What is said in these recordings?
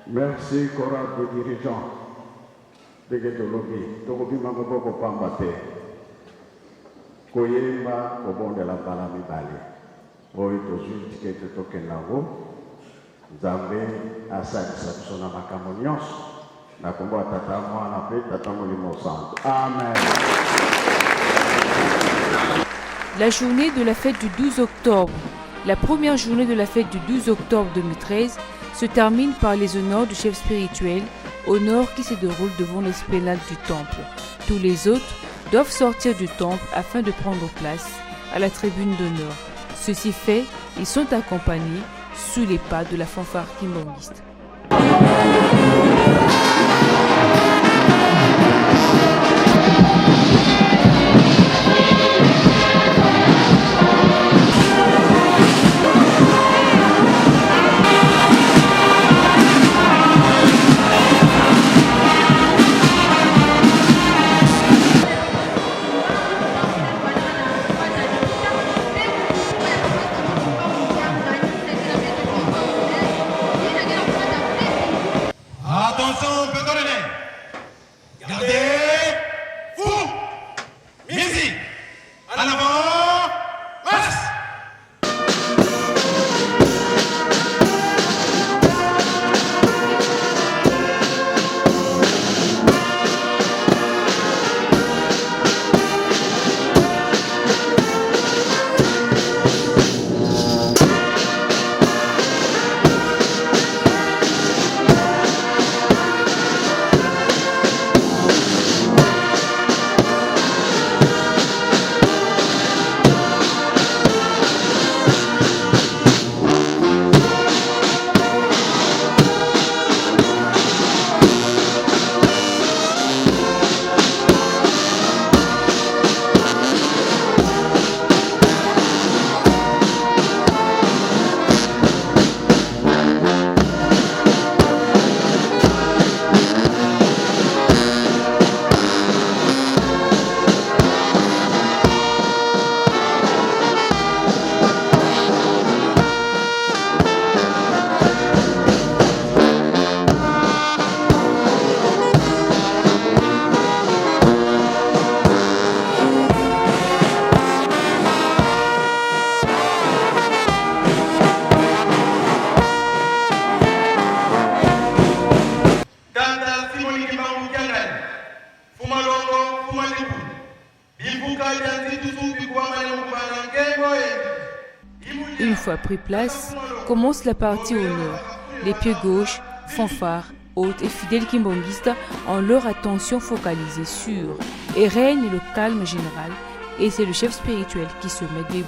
Merci, chorale de dirigeants de Gétolobi. Tokobi Mangoboko Pambate. Koyema, Kobon de la Balami Bali. Oyo tozu tikete tokenango. Nzambe asali sabisona makambo nyonso. Na kombo tata mwana pe tata molimo santo. Amen. La journée de la fête du 12 octobre. La première journée de la fête du 12 octobre 2013 se termine par les honneurs du chef spirituel, honneurs qui se déroulent devant l'esplanade du temple. Tous les autres doivent sortir du temple afin de prendre place à la tribune d'honneur. Ceci fait, ils sont accompagnés sous les pas de la fanfare kimbangiste. Attention, peu donné. Gardez. Fou. Musique. En avant. Marche. Une fois pris place, commence la partie honneur. Les pieds gauches, fanfares, hôtes et fidèles kimbongistes ont leur attention focalisée sur et règne le calme général et c'est le chef spirituel qui se met debout.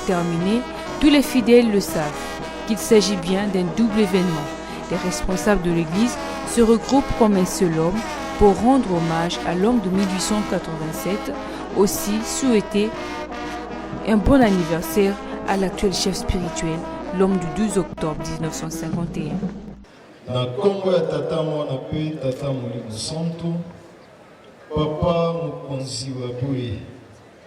terminée, tous les fidèles le savent, qu'il s'agit bien d'un double événement. Les responsables de l'Église se regroupent comme un seul homme pour rendre hommage à l'homme de 1887, aussi souhaiter un bon anniversaire à l'actuel chef spirituel, l'homme du 12 octobre 1951. Na kombo ya tata mwana pe tata Molimo Santo, papa mokonzi wa boye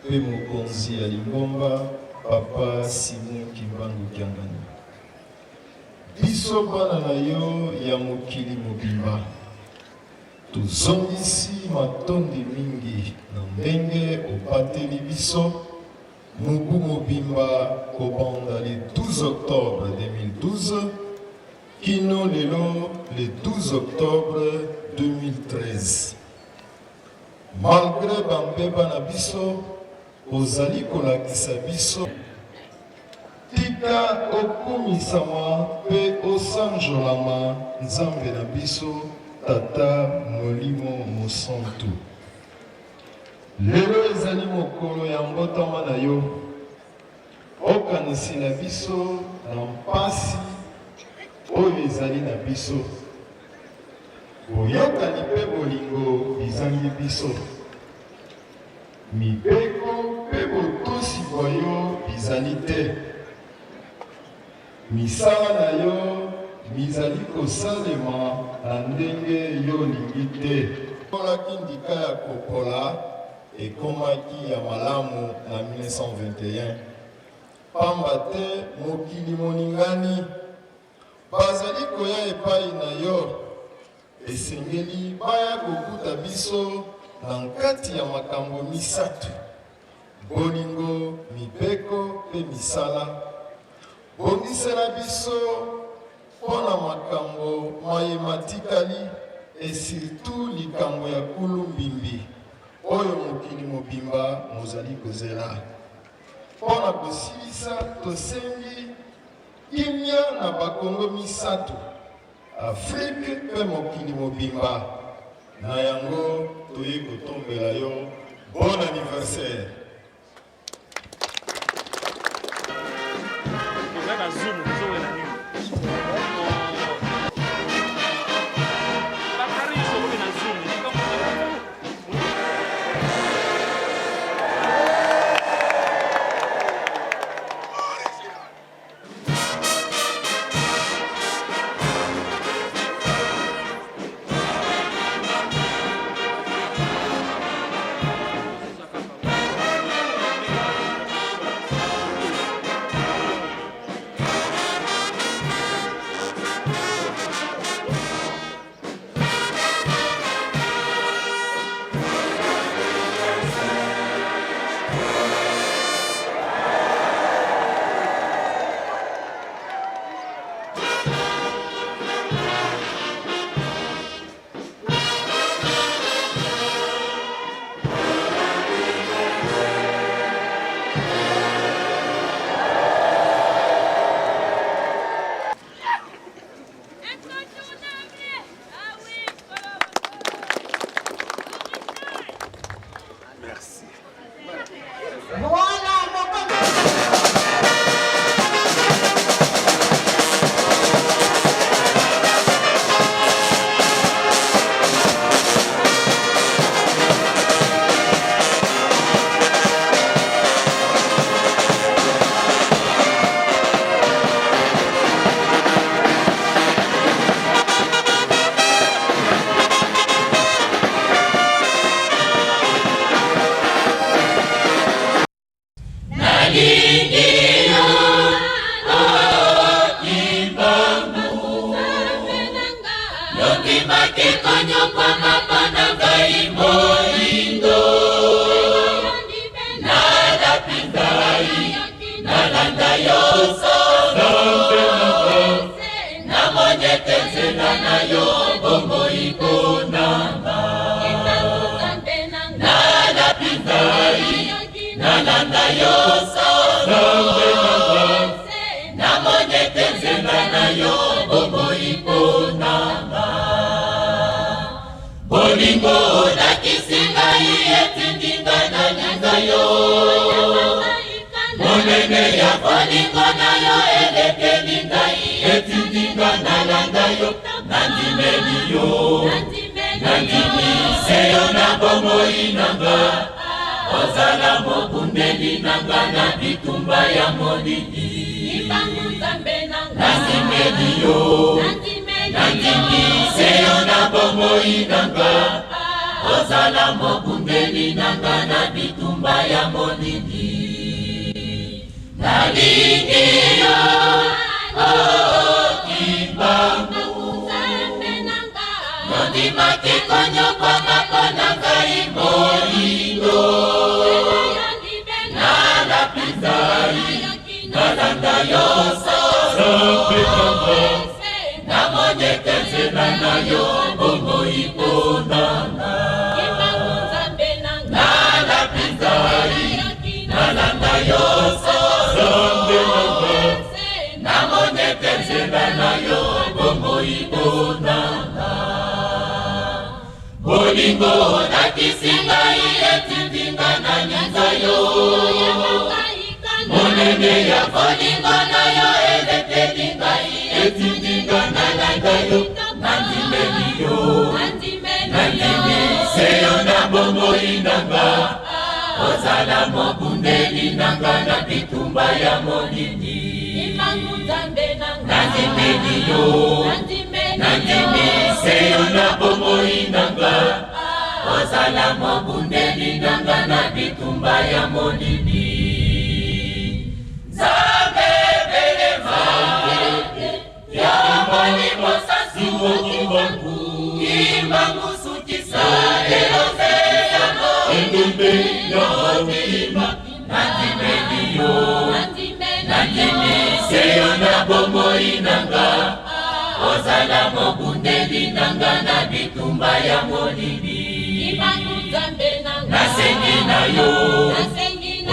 pe mokonzi ya Lingomba, papa Simon Kimbangu Kiangani. Biso bana na yo ya mokili mobimba, tozongisi matondi mingi na ndenge opateli biso mubu mobimba kobanda le 12 octobre 2012 kino lelo le 12 octobre 2013. Malgré bambeba na biso ozali kolakisa biso tika okumisama pe osanjolama nzambe na biso tata Molimo Mosantu. Lelo ezali mokolo ya mbotama na yo, okanisi na biso na mpasi oyo ezali na biso. Boyokani pe bolingo bizangi biso. Mibeko pe botosi bwa yo bizali te. Misala na yo mizali kosalema na ndenge yo lingi te. Kolaki ndika ya kopola ekomaki ya malamu na 1921. Pamba te mokili moningani bazali koya epai na yo, esengeli baya kokuta biso na nkati ya makambo misatu: bolingo, mibeko pe misala. Bongisela biso mpona makambo mayema tikali et surtout likambo ya kulumbimbi oyo mokili mobimba mozali kozela. Mpona kosilisa tosengi kimia na bakongo misatu, Afrique pe mokili mobimba. Na yango toye kotombela yo bon anniversaire. Bolingo dakisinga yetindinga na nyanga yo monene ya bolingo na yo elekeli ngai etindinga nalanda yo nandimeli yo nandimise yo na bomoi nanga ozala mobundeli nanga na bitumba ya molili nandimeli yo nandimise yo na bomoi nanga ozala mobundeli nanga na bitumba ya molili nalingi yo kimbangu nondimaki konyokwama mpona ngai moyindo nalapizai nalanda yo sosopekanga namonyeke nzela na yo bomoi ponanga nalapizai nalanda yo sosopekanga namonyeke nzela na yo bomoi ponanga bolingo nakisi ngai etindinga na nyinza yo monene ya bolingo na yo elekeli ngai etindinga nalanda yo nandimeli yo nandimise yo na bomoi nanga ozala mobundeli nanga na bitumba ya molili nandimeli yo nandimise yo na bomoi nanga ozala mobundeli nanga na bitumba ya molili nzambe belema ya moni mosasi wokimbangu kimbangu sukisa eloze yango engumbe ya motima nandimeli yo nandimise yo na bomoi nanga ozala mobundeli nanga na bitumba ya molili nasengi na yo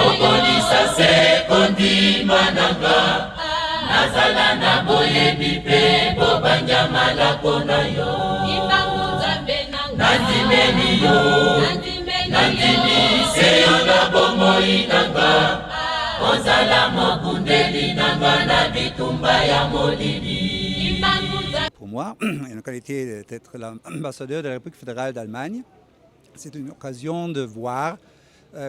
okolisa se kondima nanga nazala na boyebi mpe bobanja malako na yo nandimeli yo nandimise yo na bomoi nanga ozala mobundeli nanga na bitumba ya molili. Pour moi, en qualité d'être l'ambassadeur de la République fédérale d'Allemagne, c'est une occasion de voir,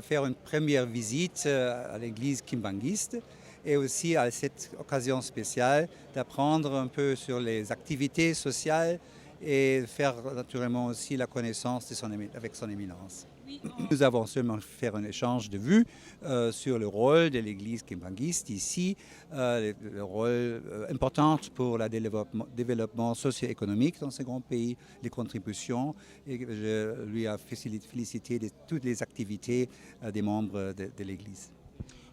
faire une première visite à l'église kimbangiste et aussi à cette occasion spéciale d'apprendre un peu sur les activités sociales et faire naturellement aussi la connaissance avec son éminence. Nous avons seulement fait un échange de vues sur le rôle de l'église kimbangiste ici, le rôle important pour le développement socio-économique dans ce grand pays, les contributions, et je lui ai félicité de toutes les activités des membres de l'église.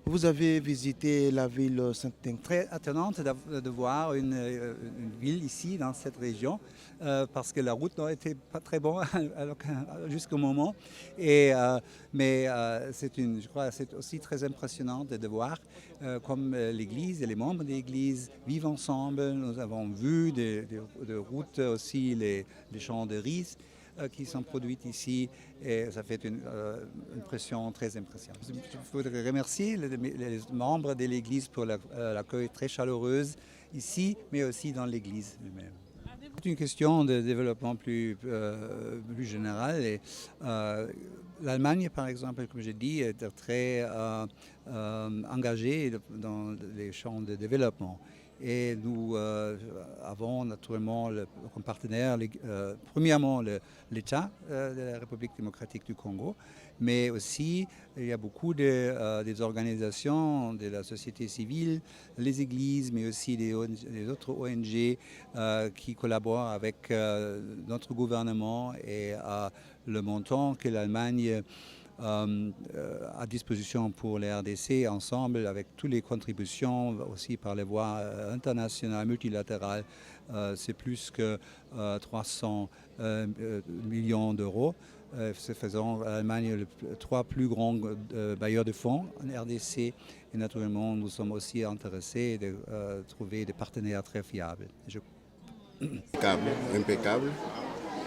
Vous avez visité la ville Saint-Inc. Très étonnante de voir une ville ici, dans cette région, parce que la route n'était pas très bonne jusqu'au moment. Mais je crois que c'est aussi très impressionnant de voir comme l'Église et les membres de l'Église vivent ensemble. Nous avons vu de routes aussi les champs de riz qui sont produites ici et ça fait une impression très impressionnante. Je voudrais remercier les membres de l'Église pour l'accueil très chaleureux ici, mais aussi dans l'Église lui-même. C'est une question de développement plus général. L'Allemagne, par exemple, comme j'ai dit, est très engagée dans les champs de développement. Et nous avons naturellement comme partenaire, premièrement, l'État de la République démocratique du Congo, mais aussi il y a beaucoup des organisations de la société civile, les églises, mais aussi les autres ONG qui collaborent avec notre gouvernement et le montant que l'Allemagne à disposition pour les RDC ensemble avec toutes les contributions aussi par les voies internationales, multilatérales. C'est plus que 300 millions d'euros. Faisant l'Allemagne le 3 plus grands bailleurs de fonds en RDC. Et naturellement, nous sommes aussi intéressés de trouver des partenaires très fiables. Impeccable,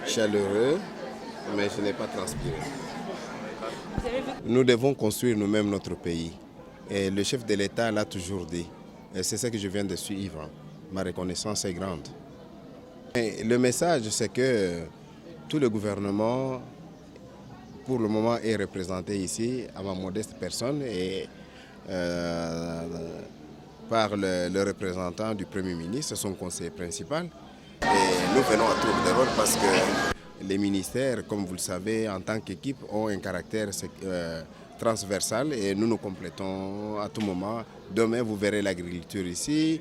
chaleureux, mais je n'ai pas transpiré. Nous devons construire nous-mêmes notre pays. Et le chef de l'État l'a toujours dit. Et c'est ce que je viens de suivre. Ma reconnaissance est grande. Et le message, c'est que tout le gouvernement, pour le moment, est représenté ici, à ma modeste personne, et par le représentant du Premier ministre, son conseiller principal. Et nous venons à tour de rôle parce que les ministères, comme vous le savez, en tant qu'équipe, ont un caractère transversal et nous nous complétons à tout moment. Demain, vous verrez l'agriculture ici.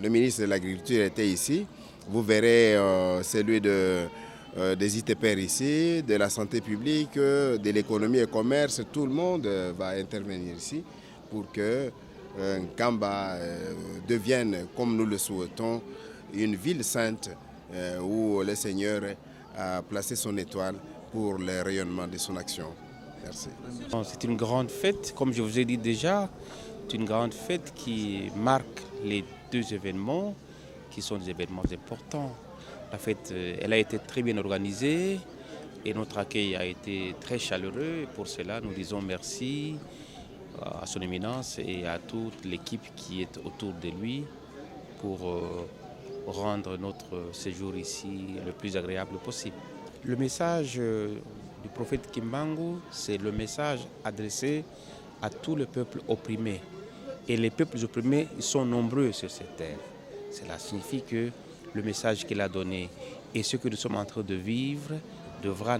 Le ministre de l'Agriculture était ici. Vous verrez celui des ITPR ici, de la santé publique, de l'économie et commerce. Tout le monde va intervenir ici pour que Nkamba devienne, comme nous le souhaitons, une ville sainte où le Seigneur a placé son étoile pour le rayonnement de son action. Merci. C'est une grande fête, comme je vous ai dit déjà, c'est une grande fête qui marque les deux événements qui sont des événements importants. La fête, elle a été très bien organisée et notre accueil a été très chaleureux. Et pour cela, nous disons merci à son éminence et à toute l'équipe qui est autour de lui pour rendre notre séjour ici le plus agréable possible. Le message du prophète Kimbangu, c'est le message adressé à tout le peuple opprimé. Et les peuples opprimés sont nombreux sur cette terre. Cela signifie que le message qu'il a donné et ce que nous sommes en train de vivre devra